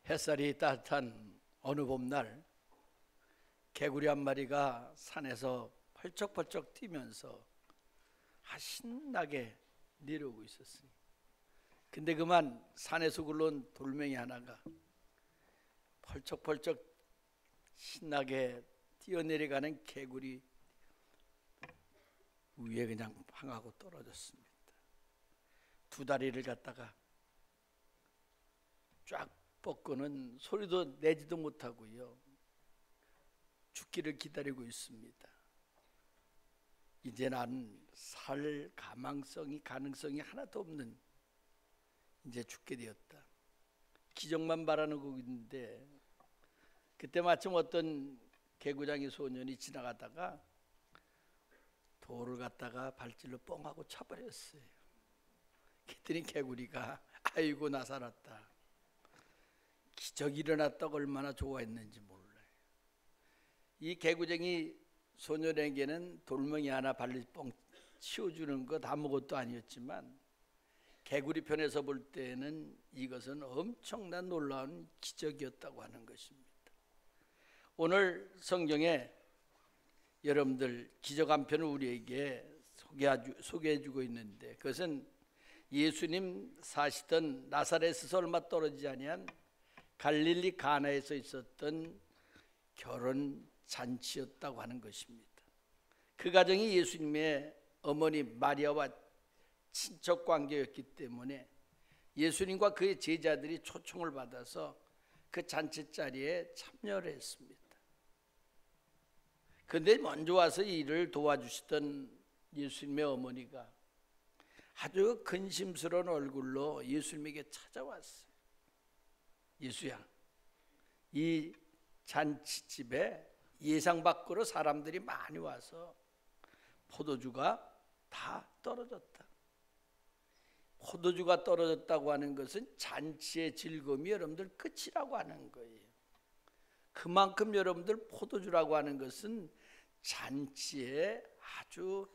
햇살이 따뜻한 어느 봄날 개구리 한 마리가 산에서 펄쩍펄쩍 뛰면서 신나게 내려오고 있었어요. 근데 그만 산에서 굴러온 돌멩이 하나가 펄쩍펄쩍 신나게 뛰어내려가는 개구리 위에 그냥 팡하고 떨어졌습니다. 두 다리를 갖다가 쫙 뻗고는 소리도 내지도 못하고요, 죽기를 기다리고 있습니다. 이제 난 살 가능성이 하나도 없는, 이제 죽게 되었다. 기적만 바라고 있는데 그때 마침 어떤 개구장이 소년이 지나가다가 돌을 갖다가 발질로 뻥 하고 차버렸어요. 그랬더니 개구리가 아이고 나 살았다, 기적이 일어났다고 얼마나 좋아했는지 몰라요. 이 개구쟁이 소년에게는 돌멩이 하나 발리 뻥 치워주는 것 아무것도 아니었지만 개구리 편에서 볼 때는 이것은 엄청난 놀라운 기적이었다고 하는 것입니다. 오늘 성경에 여러분들 기적 한 편을 우리에게 소개해주고 있는데, 그것은 예수님 사시던 나사렛에서 얼마 떨어지지 아니한 갈릴리 가나에서 있었던 결혼 잔치였다고 하는 것입니다. 그 가정이 예수님의 어머니 마리아와 친척 관계였기 때문에 예수님과 그의 제자들이 초청을 받아서 그 잔치 자리에 참여를 했습니다. 그런데 먼저 와서 일을 도와주시던 예수님의 어머니가 아주 근심스러운 얼굴로 예수님에게 찾아왔어요. 예수야, 이 잔치집에 예상 밖으로 사람들이 많이 와서 포도주가 다 떨어졌다. 포도주가 떨어졌다고 하는 것은 잔치의 즐거움이 여러분들 끝이라고 하는 거예요. 그만큼 여러분들 포도주라고 하는 것은 잔치에 아주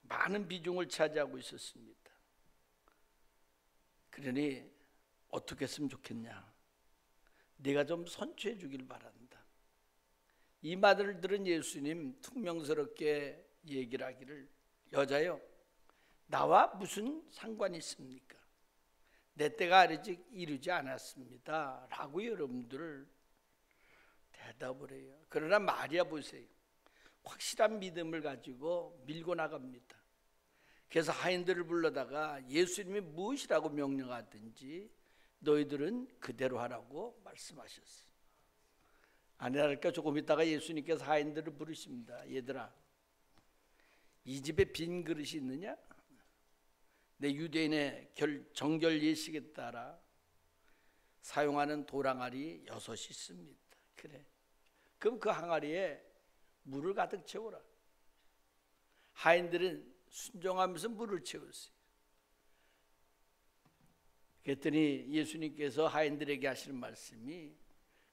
많은 비중을 차지하고 있었습니다. 그러니 어떻게 했으면 좋겠냐, 내가 좀 선취해 주길 바란다. 이 말을 들은 예수님 퉁명스럽게 얘기를 하기를, 여자여 나와 무슨 상관이 있습니까? 내 때가 아직 이르지 않았습니다 라고 여러분들 대답을 해요. 그러나 마리아 보세요, 확실한 믿음을 가지고 밀고 나갑니다. 그래서 하인들을 불러다가 예수님이 무엇이라고 명령하든지 너희들은 그대로 하라고 말씀하셨어요. 아니랄까 조금 있다가 예수님께서 하인들을 부르십니다. 얘들아, 이 집에 빈 그릇이 있느냐? 내 유대인의 정결 예식에 따라 사용하는 돌항아리 6이 있습니다. 그래, 그럼 그 항아리에 물을 가득 채워라. 하인들은 순종하면서 물을 채웠어요. 그랬더니 예수님께서 하인들에게 하시는 말씀이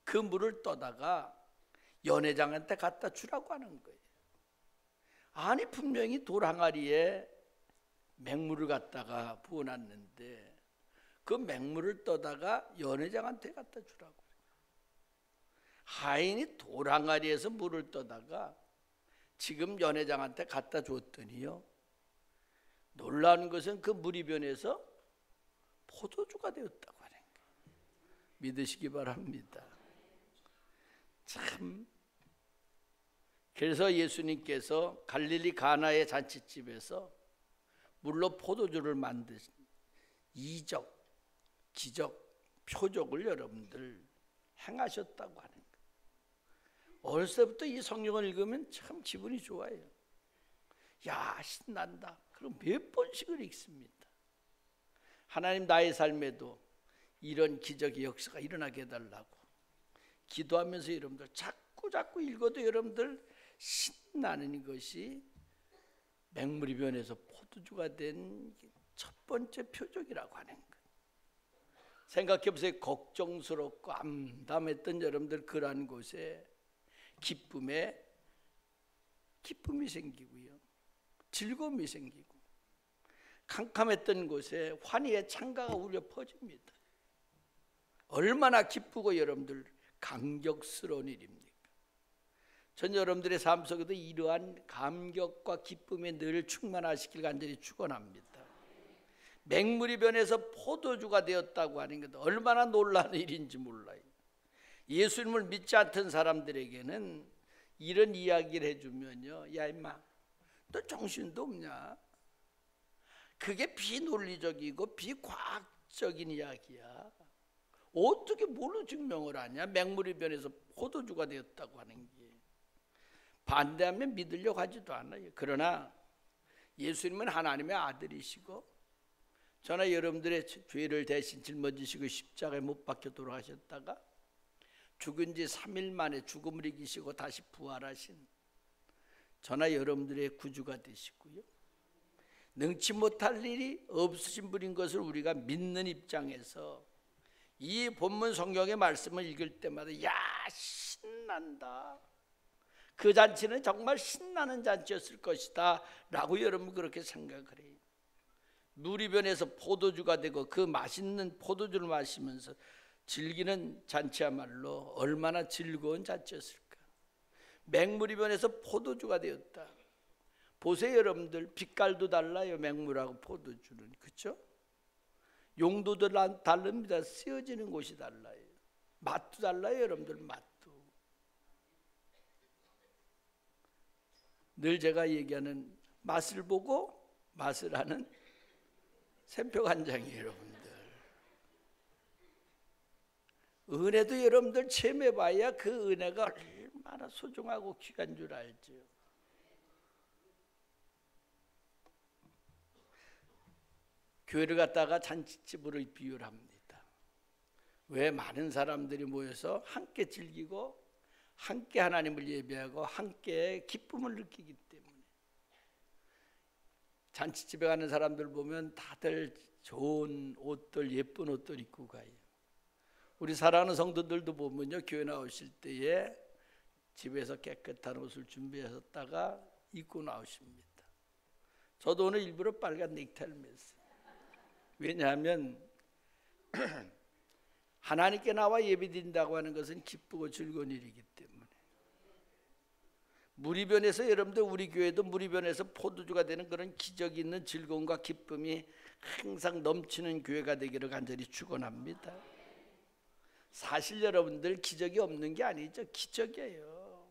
그 물을 떠다가 연회장한테 갖다 주라고 하는 거예요. 아니 분명히 돌항아리에 맹물을 갖다가 부어놨는데 그 맹물을 떠다가 연회장한테 갖다 주라고. 하인이 돌항아리에서 물을 떠다가 지금 연회장한테 갖다 줬더니요, 놀라운 것은 그 물이 변해서 포도주가 되었다고 하는 거예요. 믿으시기 바랍니다. 참, 그래서 예수님께서 갈릴리 가나의 잔치집에서 물로 포도주를 만드신 이적, 기적, 표적을 여러분들 행하셨다고 하는 거예요. 어렸을 때부터 이 성경을 읽으면 참 기분이 좋아요. 야, 신난다. 그럼 몇 번씩을 읽습니다. 하나님, 나의 삶에도 이런 기적의 역사가 일어나게 해달라고 기도하면서 여러분들 자꾸 읽어도 여러분들 신나는 것이 맹물이 변해서 포도주가 된 첫 번째 표적이라고 하는 것. 생각해 보세요. 걱정스럽고 암담했던 여러분들 그러한 곳에 기쁨이 생기고요, 즐거움이 생기고, 캄캄했던 곳에 환희의 창가가 울려 퍼집니다. 얼마나 기쁘고 여러분들 감격스러운 일입니까? 전 여러분들의 삶 속에도 이러한 감격과 기쁨에 늘 충만하시길 간절히 축원합니다. 맹물이 변해서 포도주가 되었다고 하는 것도 얼마나 놀라운 일인지 몰라요. 예수님을 믿지 않던 사람들에게는 이런 이야기를 해주면요, 야 임마 너 정신도 없냐? 그게 비논리적이고 비과학적인 이야기야. 어떻게 뭘로 증명을 하냐? 맹물이 변해서 포도주가 되었다고 하는 게. 반대하면 믿으려고 하지도 않아요. 그러나 예수님은 하나님의 아들이시고 저나 여러분들의 죄를 대신 짊어지시고 십자가에 못 박혀 돌아가셨다가 죽은 지 3일 만에 죽음을 이기시고 다시 부활하신 저나 여러분들의 구주가 되시고요, 능치 못할 일이 없으신 분인 것을 우리가 믿는 입장에서 이 본문 성경의 말씀을 읽을 때마다 야 신난다, 그 잔치는 정말 신나는 잔치였을 것이다 라고 여러분 그렇게 생각을 해요. 물이 변해서 포도주가 되고 그 맛있는 포도주를 마시면서 즐기는 잔치야말로 얼마나 즐거운 잔치였을까. 맹물이 변해서 포도주가 되었다. 보세요 여러분들, 빛깔도 달라요. 맹물하고 포도주는, 그렇죠? 용도도 다릅니다. 쓰여지는 곳이 달라요. 맛도 달라요 여러분들. 맛도 늘 제가 얘기하는 맛을 보고 맛을 하는 샘표간장이에요 여러분들. 은혜도 여러분들 체험해봐야 그 은혜가 얼마나 소중하고 귀한 줄 알죠. 교회를 갔다가 잔치집으로 비유를 합니다. 왜? 많은 사람들이 모여서 함께 즐기고 함께 하나님을 예배하고 함께 기쁨을 느끼기 때문에. 잔치집에 가는 사람들 보면 다들 좋은 옷들, 예쁜 옷들 입고 가요. 우리 사랑하는 성도들도 보면요, 교회 나오실 때에 집에서 깨끗한 옷을 준비하셨다가 입고 나오십니다. 저도 오늘 일부러 빨간 넥타이를 맸어요. 왜냐하면 하나님께 나와 예배드린다고 하는 것은 기쁘고 즐거운 일이기 때문에. 물이 변해서 여러분들 우리 교회도 물이 변해서 포도주가 되는 그런 기적이 있는 즐거움과 기쁨이 항상 넘치는 교회가 되기를 간절히 축원합니다. 사실 여러분들 기적이 없는 게 아니죠. 기적이에요.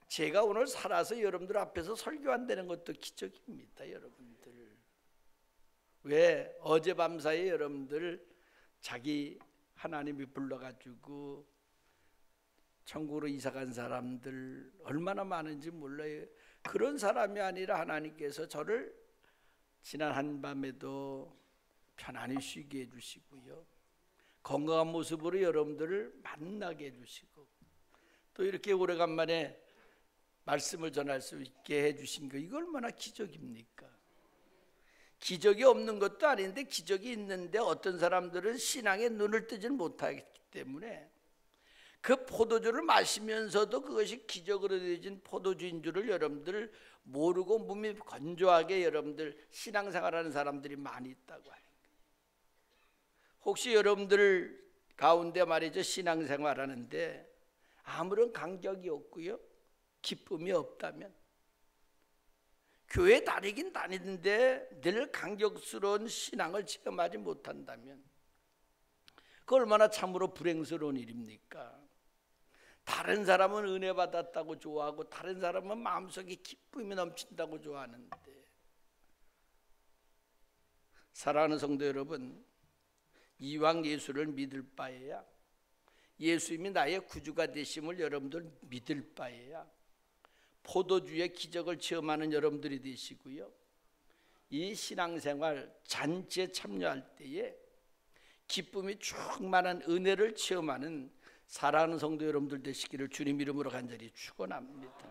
제가 오늘 살아서 여러분들 앞에서 설교한다는 것도 기적입니다 여러분들. 왜? 어젯밤 사이에 여러분들 자기 하나님이 불러가지고 천국으로 이사간 사람들 얼마나 많은지 몰라요. 그런 사람이 아니라 하나님께서 저를 지난 한밤에도 편안히 쉬게 해주시고요, 건강한 모습으로 여러분들을 만나게 해주시고 또 이렇게 오래간만에 말씀을 전할 수 있게 해주신 거, 이거 얼마나 기적입니까? 기적이 없는 것도 아닌데 기적이 있는데 어떤 사람들은 신앙에 눈을 뜨지 못하기 때문에 그 포도주를 마시면서도 그것이 기적으로 되어진 포도주인 줄을 여러분들 모르고 몸이 건조하게 여러분들 신앙생활하는 사람들이 많이 있다고 하는 거예요. 혹시 여러분들 가운데 말이죠, 신앙생활하는데 아무런 감격이 없고요, 기쁨이 없다면, 교회 다니긴 다니는데 늘 감격스러운 신앙을 체험하지 못한다면 그 얼마나 참으로 불행스러운 일입니까? 다른 사람은 은혜 받았다고 좋아하고 다른 사람은 마음속에 기쁨이 넘친다고 좋아하는데. 사랑하는 성도 여러분, 이왕 예수를 믿을 바에야, 예수님이 나의 구주가 되심을 여러분들 믿을 바에야 포도주의 기적을 체험하는 여러분들이 되시고요, 이 신앙생활 잔치에 참여할 때에 기쁨이 충만한 은혜를 체험하는 사랑하는 성도 여러분들 되시기를 주님 이름으로 간절히 축원합니다.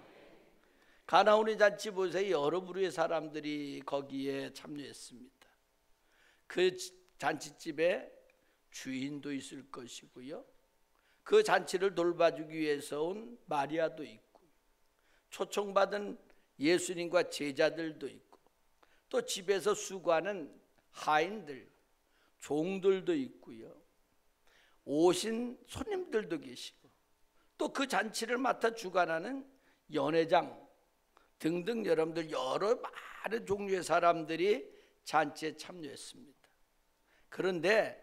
가나오니 잔치 보세요. 여러 부류의 사람들이 거기에 참여했습니다. 그 잔치집에 주인도 있을 것이고요, 그 잔치를 돌봐주기 위해서 온 마리아도 있고, 초청받은 예수님과 제자들도 있고, 또 집에서 수고하는 하인들, 종들도 있고요, 오신 손님들도 계시고 또 그 잔치를 맡아 주관하는 연회장 등등 여러분들 여러 많은 종류의 사람들이 잔치에 참여했습니다. 그런데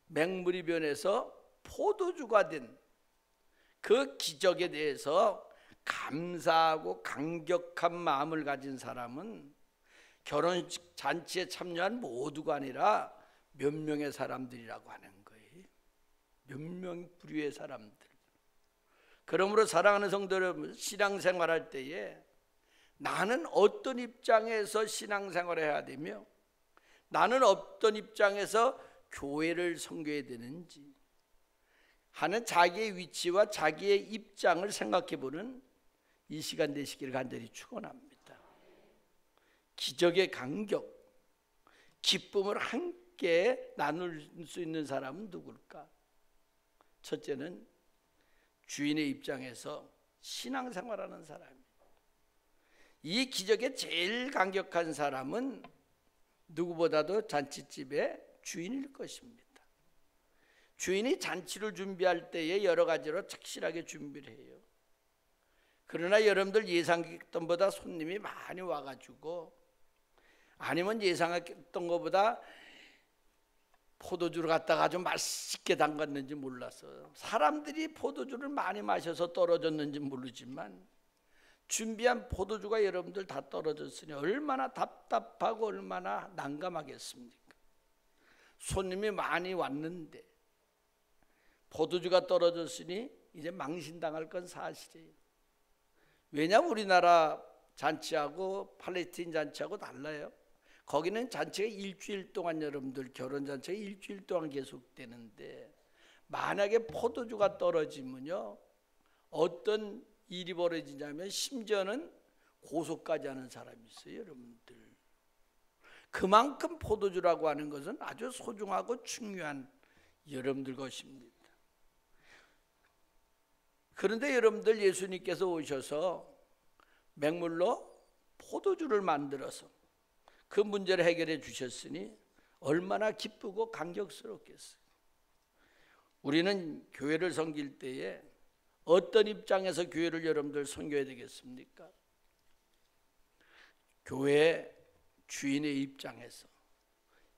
맹물이 변해서 포도주가 된 그 기적에 대해서 감사하고 감격한 마음을 가진 사람은 결혼식 잔치에 참여한 모두가 아니라 몇 명의 사람들이라고 하는 거예요. 몇 명 부류의 사람들. 그러므로 사랑하는 성도 여러분, 신앙생활할 때에 나는 어떤 입장에서 신앙생활을 해야 되며 나는 어떤 입장에서 교회를 섬겨야 되는지 하는 자기의 위치와 자기의 입장을 생각해보는 이 시간 되시기를 간절히 축원합니다. 기적의 감격, 기쁨을 함께 나눌 수 있는 사람은 누굴까? 첫째는 주인의 입장에서 신앙생활하는 사람입니다. 이 기적의 제일 감격한 사람은 누구보다도 잔치집의 주인일 것입니다. 주인이 잔치를 준비할 때에 여러 가지로 착실하게 준비를 해요. 그러나 여러분들 예상했던 것보다 손님이 많이 와가지고 아니면 예상했던 것보다 포도주를 갖다가 좀 맛있게 담갔는지 몰라서 사람들이 포도주를 많이 마셔서 떨어졌는지 모르지만 준비한 포도주가 여러분들 다 떨어졌으니 얼마나 답답하고 얼마나 난감하겠습니까? 손님이 많이 왔는데 포도주가 떨어졌으니 이제 망신당할 건 사실이에요. 왜냐하면 우리나라 잔치하고 팔레스타인 잔치하고 달라요. 거기는 잔치가 일주일 동안 여러분들 결혼잔치가 일주일 동안 계속되는데 만약에 포도주가 떨어지면요 어떤 일이 벌어지냐면 심지어는 고소까지 하는 사람이 있어요. 여러분들 그만큼 포도주라고 하는 것은 아주 소중하고 중요한 여러분들 것입니다. 그런데 여러분들 예수님께서 오셔서 맹물로 포도주를 만들어서 그 문제를 해결해 주셨으니 얼마나 기쁘고 감격스럽겠어요. 우리는 교회를 섬길 때에 어떤 입장에서 교회를 여러분들 섬겨야 되겠습니까? 교회 주인의 입장에서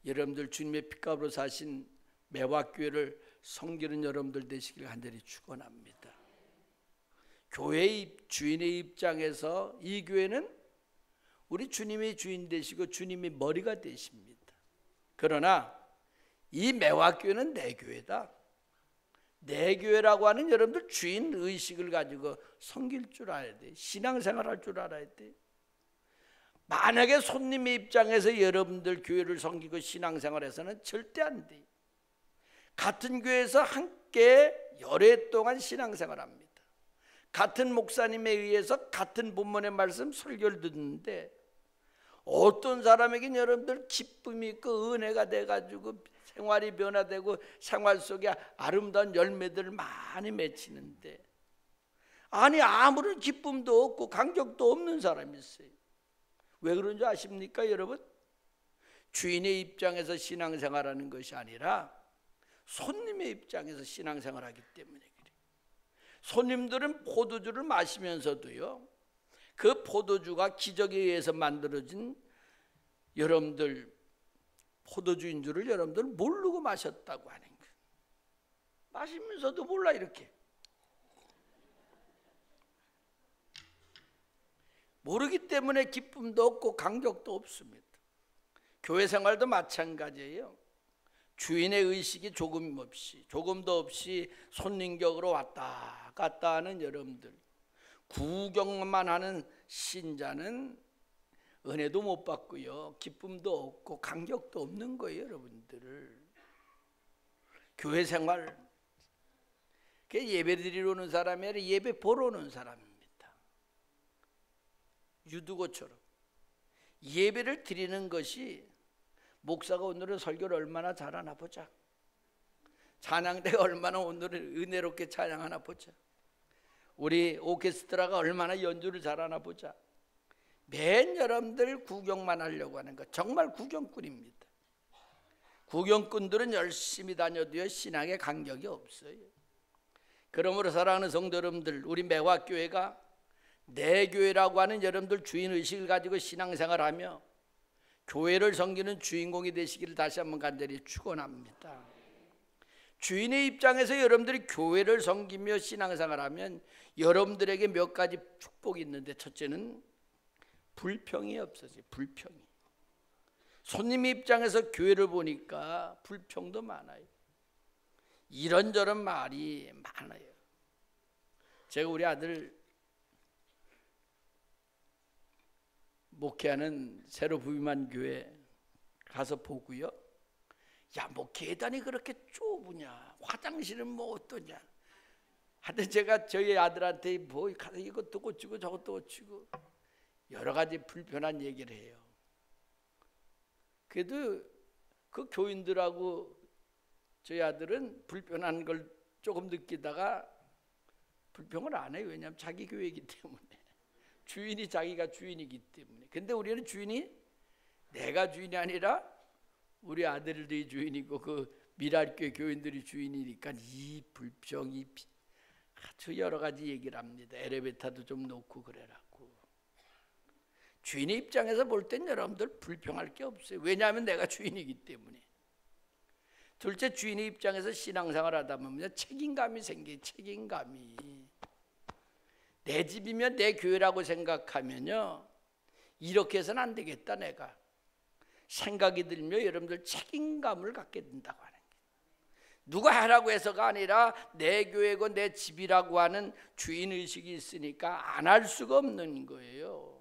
여러분들 주님의 피값으로 사신 매화교회를 섬기는 여러분들 되시길 간절히 축원합니다. 교회의 주인의 입장에서 이 교회는 우리 주님이 주인 되시고 주님이 머리가 되십니다. 그러나 이 매화교회는 내 교회다. 내 교회라고 하는 여러분들 주인 의식을 가지고 섬길 줄 알아야 돼. 신앙생활할 줄 알아야 돼. 만약에 손님의 입장에서 여러분들 교회를 섬기고 신앙생활해서는 절대 안 돼. 같은 교회에서 함께 열애 동안 신앙생활합니다. 같은 목사님에 의해서 같은 본문의 말씀 설교를 듣는데 어떤 사람에게는 여러분들 기쁨이 있고 은혜가 돼가지고 생활이 변화되고 생활 속에 아름다운 열매들을 많이 맺히는데 아니 아무런 기쁨도 없고 감격도 없는 사람이 있어요. 왜 그런 줄 아십니까 여러분? 주인의 입장에서 신앙생활하는 것이 아니라 손님의 입장에서 신앙생활하기 때문에 그래요. 손님들은 포도주를 마시면서도요 그 포도주가 기적에 의해서 만들어진 여러분들 포도주인 줄을 여러분들 모르고 마셨다고 하는 거예요. 마시면서도 몰라 이렇게 모르기 때문에 기쁨도 없고 감격도 없습니다. 교회 생활도 마찬가지예요. 주인의 의식이 조금도 없이 손님격으로 왔다 갔다 하는 여러분들, 구경만 하는 신자는 은혜도 못 받고요 기쁨도 없고 감격도 없는 거예요. 여러분들 교회 생활 예배 드리러 오는 사람이 아니라 예배 보러 오는 사람입니다. 유두고처럼 예배를 드리는 것이 목사가 오늘은 설교를 얼마나 잘하나 보자, 찬양대가 얼마나 오늘은 은혜롭게 찬양하나 보자, 우리 오케스트라가 얼마나 연주를 잘하나 보자. 맨 여러분들 구경만 하려고 하는 것 정말 구경꾼입니다. 구경꾼들은 열심히 다녀도요 신앙에 간격이 없어요. 그러므로 사랑하는 성도 여러분들, 우리 매화교회가 내 교회라고 하는 여러분들 주인의식을 가지고 신앙생활하며 교회를 섬기는 주인공이 되시기를 다시 한번 간절히 축원합니다. 주인의 입장에서 여러분들이 교회를 섬기며 신앙생활하면 여러분들에게 몇 가지 축복이 있는데, 첫째는 불평이 없어져요. 불평이. 손님의 입장에서 교회를 보니까 불평도 많아요. 이런저런 말이 많아요. 제가 우리 아들 목회하는 새로 부임한 교회 가서 보고요. 야, 뭐 계단이 그렇게 좁으냐, 화장실은 뭐 어떠냐. 하여튼 제가 저희 아들한테 뭐 가서 이것도 고치고 저것도 고치고 여러 가지 불편한 얘기를 해요. 그래도 그 교인들하고 저희 아들은 불편한 걸 조금 느끼다가 불평을 안 해요. 왜냐하면 자기 교회이기 때문에, 주인이 자기가 주인이기 때문에. 근데 우리는 주인이 내가 주인이 아니라 우리 아들들이 주인이고 그 미랄교회 교인들이 주인이니까 이 불평이 아주 여러 가지 얘기를 합니다. 엘리베이터도 좀 놓고 그래라고. 주인의 입장에서 볼 땐 여러분들 불평할 게 없어요. 왜냐하면 내가 주인이기 때문에. 둘째, 주인의 입장에서 신앙생활 하다 보면 책임감이 생겨요. 책임감이. 내 집이면 내 교회라고 생각하면요, 이렇게 해서는 안 되겠다. 내가 생각이 들며 여러분들 책임감을 갖게 된다고 하는 거예요. 누가 하라고 해서가 아니라 내 교회고 내 집이라고 하는 주인의식이 있으니까 안 할 수가 없는 거예요.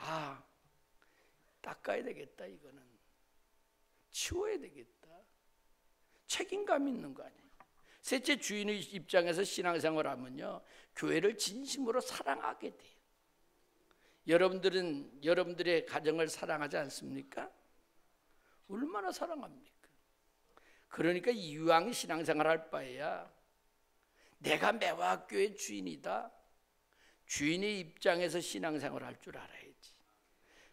아, 닦아야 되겠다. 이거는 치워야 되겠다. 책임감 있는 거 아니에요. 셋째, 주인의 입장에서 신앙생활 하면요, 교회를 진심으로 사랑하게 돼요. 여러분들은 여러분들의 가정을 사랑하지 않습니까? 얼마나 사랑합니까? 그러니까 이왕 신앙생활 할 바에야 내가 매화학교의 주인이다, 주인의 입장에서 신앙생활 할 줄 알아야지.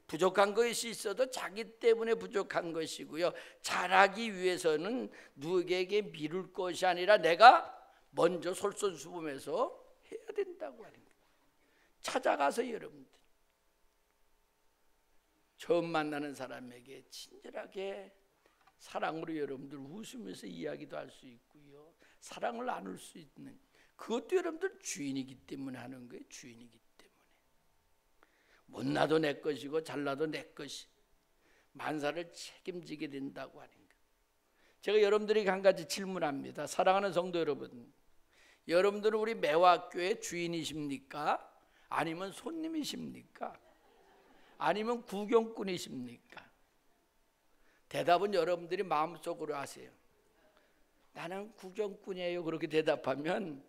부족한 것이 있어도 자기 때문에 부족한 것이고요, 잘하기 위해서는 누구에게 미룰 것이 아니라 내가 먼저 솔선수범해서 해야 된다고 하는 거예요. 찾아가서 여러분들 처음 만나는 사람에게 친절하게 사랑으로 여러분들 웃으면서 이야기도 할 수 있고요, 사랑을 나눌 수 있는, 그것도 여러분들 주인이기 때문에 하는 거예요. 주인이기 때문에. 못나도 내 것이고 잘나도 내 것이, 만사를 책임지게 된다고 하는 것. 제가 여러분들에게 한 가지 질문합니다. 사랑하는 성도 여러분, 여러분들은 우리 매화교회 주인이십니까? 아니면 손님이십니까? 아니면 구경꾼이십니까? 대답은 여러분들이 마음속으로 하세요. 나는 구경꾼이에요. 그렇게 대답하면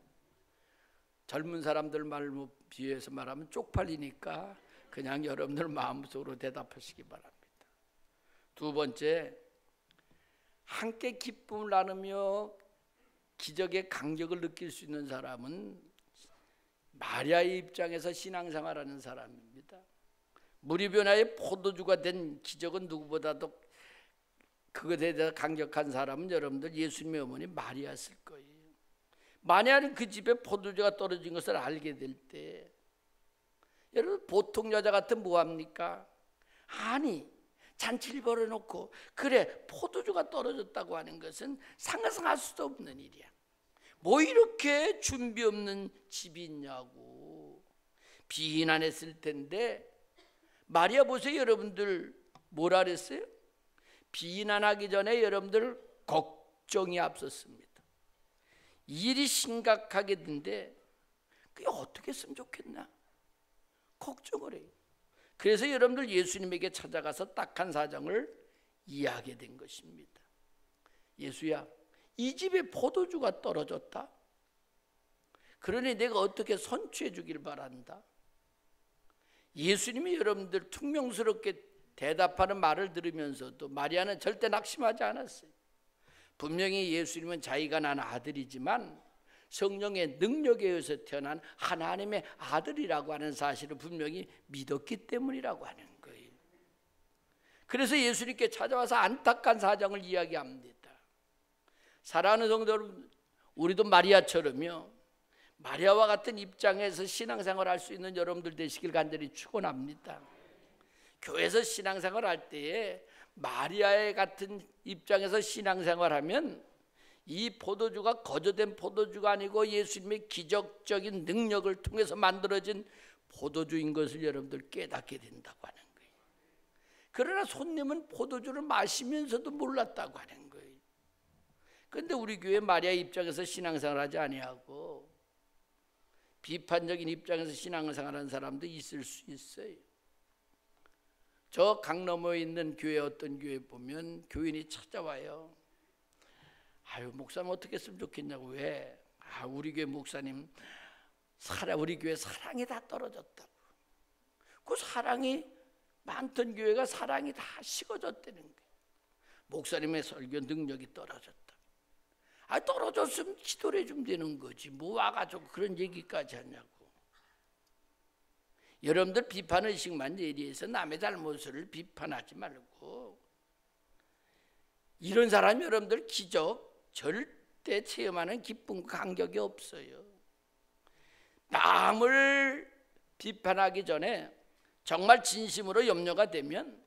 젊은 사람들 말로 비유해서 말하면 쪽팔리니까 그냥 여러분들 마음속으로 대답하시기 바랍니다. 두 번째, 함께 기쁨을 나누며 기적의 강력을 느낄 수 있는 사람은 마리아의 입장에서 신앙생활하는 사람입니다. 무리변화의 포도주가 된 기적은 누구보다도 그것에 대해서 강력한 사람은 여러분들 예수님의 어머니 마리아였을 거예요. 마리아는 그 집에 포도주가 떨어진 것을 알게 될 때, 여러분 보통 여자 같으면 뭐합니까? 아니, 잔치를 벌여놓고 그래 포도주가 떨어졌다고 하는 것은 상상할 수도 없는 일이야. 뭐 이렇게 준비 없는 집이 있냐고 비난했을 텐데, 마리아 보세요. 여러분들 뭐라 그랬어요? 비난하기 전에 여러분들 걱정이 앞섰습니다. 일이 심각하게 된데 그게 어떻게 했으면 좋겠나 걱정을 해요. 그래서 여러분들 예수님에게 찾아가서 딱한 사정을 이해하게 된 것입니다. 예수야, 이 집에 포도주가 떨어졌다. 그러니 내가 어떻게 선취해 주길 바란다. 예수님이 여러분들 퉁명스럽게 대답하는 말을 들으면서도 마리아는 절대 낙심하지 않았어요. 분명히 예수님은 자기가 낳은 아들이지만 성령의 능력에 의해서 태어난 하나님의 아들이라고 하는 사실을 분명히 믿었기 때문이라고 하는 거예요. 그래서 예수님께 찾아와서 안타까운 사정을 이야기합니다. 사랑하는 성도 여러분, 우리도 마리아처럼요, 마리아와 같은 입장에서 신앙생활 할 수 있는 여러분들 되시길 간절히 축원합니다. 교회에서 신앙생활 할 때에 마리아의 같은 입장에서 신앙생활하면 이 포도주가 거저된 포도주가 아니고 예수님의 기적적인 능력을 통해서 만들어진 포도주인 것을 여러분들 깨닫게 된다고 하는 거예요. 그러나 손님은 포도주를 마시면서도 몰랐다고 하는 거예요. 그런데 우리 교회 마리아 입장에서 신앙생활하지 아니하고 비판적인 입장에서 신앙생활하는 사람도 있을 수 있어요. 저 강너머에 있는 교회 어떤 교회 보면 교인이 찾아와요. 아유, 목사님 어떻게 했으면 좋겠냐고. 왜? 우리 교회 목사님 우리 교회 사랑이 다 떨어졌다고. 그 사랑이 많던 교회가 사랑이 다 식어졌다는 거예요. 목사님의 설교 능력이 떨어졌다. 떨어졌으면 기도를 해주면 되는 거지. 뭐 와가지고 그런 얘기까지 하냐고. 여러분들 비판의식만 예리해서 남의 잘못을 비판하지 말고, 이런 사람 여러분들 기적 절대 체험하는 기쁨과 감격이 없어요. 남을 비판하기 전에 정말 진심으로 염려가 되면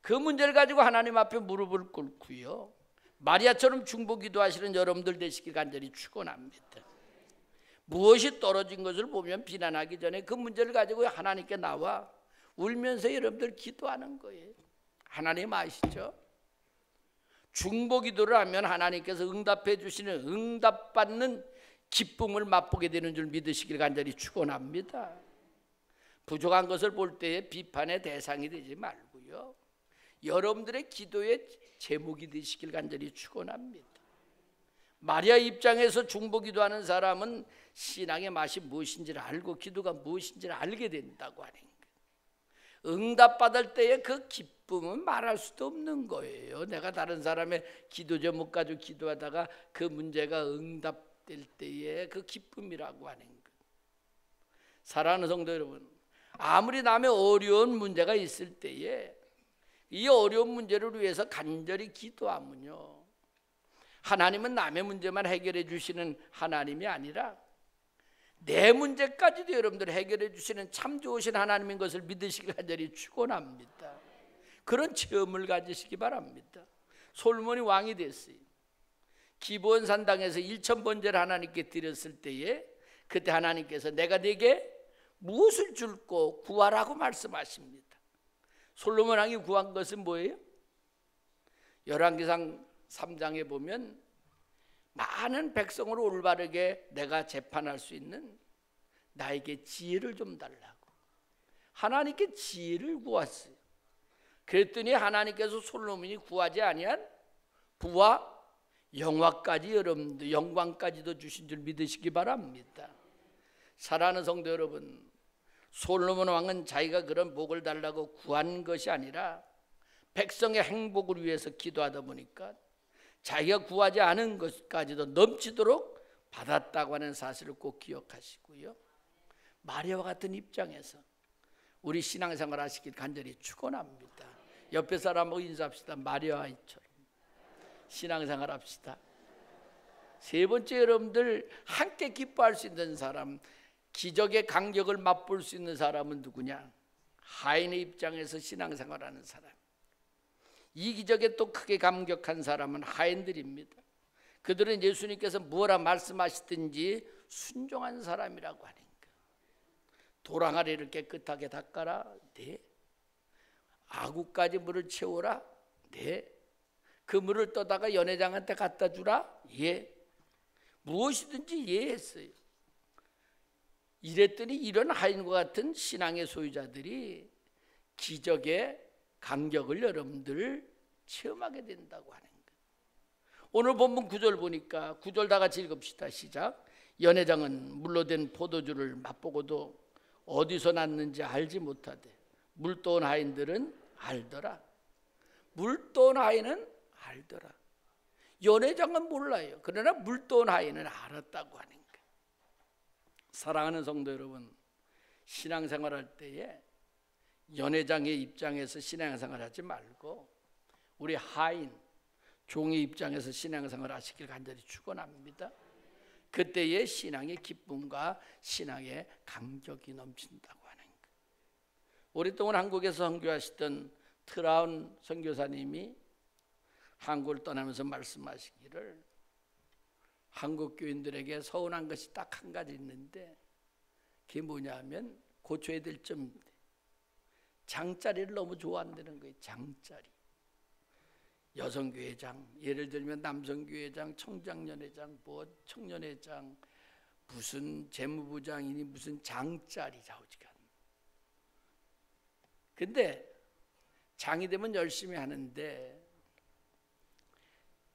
그 문제를 가지고 하나님 앞에 무릎을 꿇고요, 마리아처럼 중보기도 하시는 여러분들 되시길 간절히 축원합니다. 무엇이 떨어진 것을 보면 비난하기 전에 그 문제를 가지고 하나님께 나와 울면서 여러분들 기도하는 거예요. 하나님 아시죠? 중보기도를 하면 하나님께서 응답해 주시는, 응답받는 기쁨을 맛보게 되는 줄 믿으시길 간절히 축원합니다. 부족한 것을 볼 때에 비판의 대상이 되지 말고요, 여러분들의 기도의 제목이 되시길 간절히 축원합니다. 마리아 입장에서 중보기도하는 사람은 신앙의 맛이 무엇인지를 알고 기도가 무엇인지를 알게 된다고 하는 거예요. 응답받을 때의 그 기쁨은 말할 수도 없는 거예요. 내가 다른 사람의 기도 제목 가지고 기도하다가 그 문제가 응답될 때의 그 기쁨이라고 하는 거예요. 사랑하는 성도 여러분, 아무리 남의 어려운 문제가 있을 때에 이 어려운 문제를 위해서 간절히 기도하면요, 하나님은 남의 문제만 해결해 주시는 하나님이 아니라 내 문제까지도 여러분들 해결해 주시는 참 좋으신 하나님인 것을 믿으시길 간절히 축원합니다. 그런 체험을 가지시기 바랍니다. 솔몬이 왕이 됐어요. 기브온 산당에서 1000번제를 하나님께 드렸을 때에 그때 하나님께서 내가 네게 무엇을 줄고 구하라고 말씀하십니다. 솔로몬 왕이 구한 것은 뭐예요? 열왕기상 3장에 보면 많은 백성을 올바르게 내가 재판할 수 있는 나에게 지혜를 좀 달라고 하나님께 지혜를 구했어요. 그랬더니 하나님께서 솔로몬이 구하지 아니한 부와 영화까지, 여러분들 영광까지도 주신 줄 믿으시기 바랍니다. 사랑하는 성도 여러분, 솔로몬 왕은 자기가 그런 복을 달라고 구한 것이 아니라 백성의 행복을 위해서 기도하다 보니까 자기가 구하지 않은 것까지도 넘치도록 받았다고 하는 사실을 꼭 기억하시고요, 마리아와 같은 입장에서 우리 신앙생활 하시길 간절히 축원합니다. 옆에 사람하고 인사합시다. 마리아처럼 신앙생활 합시다. 세 번째, 여러분들 함께 기뻐할 수 있는 사람, 기적의 강력을 맛볼 수 있는 사람은 누구냐? 하인의 입장에서 신앙생활하는 사람. 이 기적에 또 크게 감격한 사람은 하인들입니다. 그들은 예수님께서 뭐라 말씀하시든지 순종한 사람이라고 하는 거예요. 도랑아리를 깨끗하게 닦아라. 네. 아구까지 물을 채워라. 네. 그 물을 떠다가 연회장한테 갖다 주라. 예. 무엇이든지 예했어요. 이랬더니 이런 하인과 같은 신앙의 소유자들이 기적의 간격을 여러분들 체험하게 된다고 하는 거예요. 오늘 본문 9절 보니까 9절 다 같이 읽읍시다. 시작. 연회장은 물로 된 포도주를 맛보고도 어디서 났는지 알지 못하되 물 떠온 하인들은 알더라. 물 떠온 하인은 알더라. 연회장은 몰라요. 그러나 물 떠온 하인은 알았다고 하는 거예요. 사랑하는 성도 여러분, 신앙생활할 때에 연회장의 입장에서 신앙생활 하지 말고 우리 하인 종의 입장에서 신앙생활 하시길 간절히 축원합니다. 그때의 신앙의 기쁨과 신앙의 감격이 넘친다고 하는 것. 오랫동안 한국에서 선교하시던 트라운 선교사님이 한국을 떠나면서 말씀하시기를 한국 교인들에게 서운한 것이 딱 한 가지 있는데 그게 뭐냐면 고쳐야 될 점인데 장자리를 너무 좋아한다는 거예요. 장자리. 여성교회장, 예를 들면 남성교회장, 청장년회장, 뭐 청년회장, 무슨 재무부장이니 무슨 장자리 자우지간. 근데 장이 되면 열심히 하는데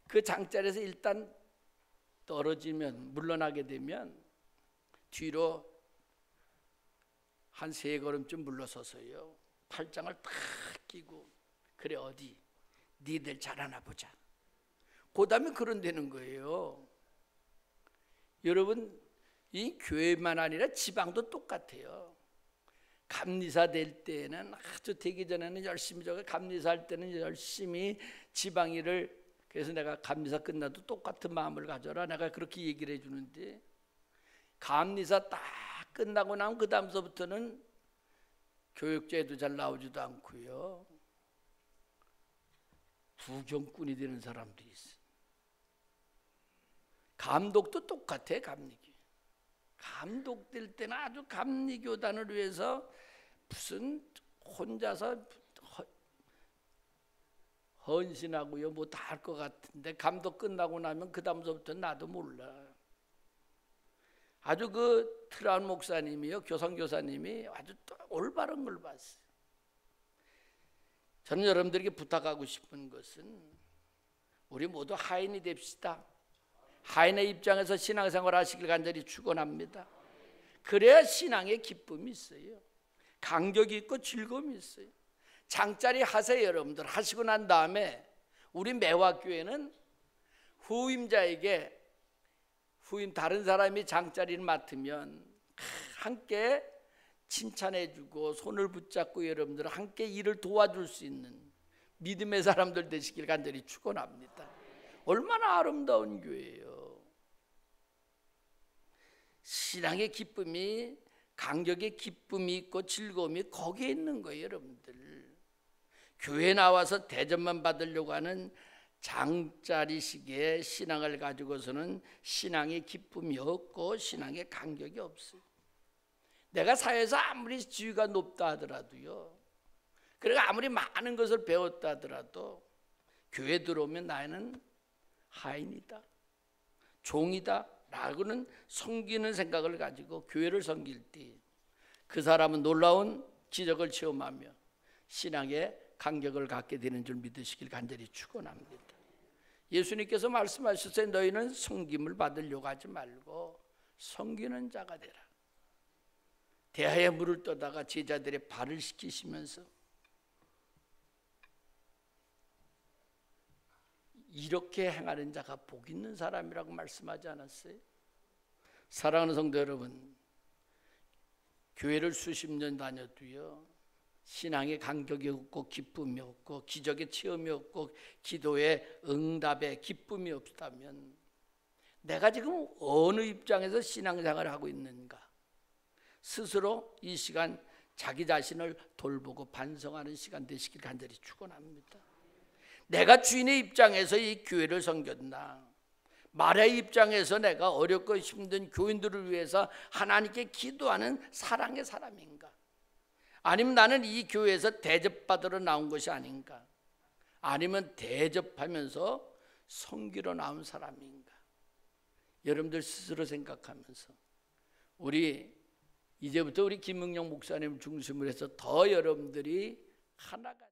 그 장자리에서 일단 떨어지면 물러나게 되면 뒤로 한 3걸음쯤 물러서서요 팔짱을 탁 끼고 그래 어디 니들 잘하나 보자. 그 다음에 그런 되는 거예요. 여러분 이 교회만 아니라 지방도 똑같아요. 감리사 될 때는 아주 되기 전에는 열심히 저거 감리사 할 때는 열심히 지방일을 그래서 내가 감리사 끝나도 똑같은 마음을 가져라 내가 그렇게 얘기를 해주는데 감리사 딱 끝나고 나면 그 다음서부터는 교육제도 잘 나오지도 않고요 부경꾼이 되는 사람들이 있어요. 감독도 똑같아. 감리교 감독 될 때는 아주 감리교단을 위해서 무슨 혼자서 헌신하고요 뭐 다 할 것 같은데 감독 끝나고 나면 그 다음서부터 나도 몰라. 아주 그 트라운 목사님이요 교성교사님이 아주 또 올바른 걸 봤어요. 저는 여러분들에게 부탁하고 싶은 것은 우리 모두 하인이 됩시다. 하인의 입장에서 신앙생활 하시길 간절히 축원합니다. 그래야 신앙의 기쁨이 있어요. 감격이 있고 즐거움이 있어요. 장자리 하세요. 여러분들 하시고 난 다음에 우리 매화교회는 후임자에게 다른 사람이 장자리를 맡으면 함께 칭찬해주고 손을 붙잡고 여러분들 함께 일을 도와줄 수 있는 믿음의 사람들 되시길 간절히 축원합니다. 얼마나 아름다운 교회예요. 신앙의 기쁨이 감격의 기쁨이 있고 즐거움이 거기에 있는 거예요. 여러분들 교회 나와서 대접만 받으려고 하는 장자리식의 신앙을 가지고서는 신앙의 기쁨이 없고 신앙의 감격이 없어요. 내가 사회에서 아무리 지위가 높다 하더라도요 그리고 아무리 많은 것을 배웠다 하더라도 교회 들어오면 나는 하인이다 종이다 라고는 섬기는 생각을 가지고 교회를 섬길 때 그 사람은 놀라운 기적을 체험하며 신앙의 감격을 갖게 되는 줄 믿으시길 간절히 축원합니다. 예수님께서 말씀하셨어요. 너희는 섬김을 받으려고 하지 말고 섬기는 자가 되라. 대하에 물을 떠다가 제자들의 발을 씻기시면서 이렇게 행하는 자가 복 있는 사람이라고 말씀하지 않았어요? 사랑하는 성도 여러분, 교회를 수십 년 다녀도요 신앙의 감격이 없고 기쁨이 없고 기적의 체험이 없고 기도의 응답의 기쁨이 없다면 내가 지금 어느 입장에서 신앙생활을 하고 있는가 스스로 이 시간 자기 자신을 돌보고 반성하는 시간 되시길 간절히 축원합니다. 내가 주인의 입장에서 이 교회를 섬겼나 말의 입장에서 내가 어렵고 힘든 교인들을 위해서 하나님께 기도하는 사랑의 사람인가 아니면 나는 이 교회에서 대접받으러 나온 것이 아닌가 아니면 대접하면서 섬기러 나온 사람인가 여러분들 스스로 생각하면서 이제부터 우리 김응영 목사님 중심으로 해서 더 여러분들이 하나가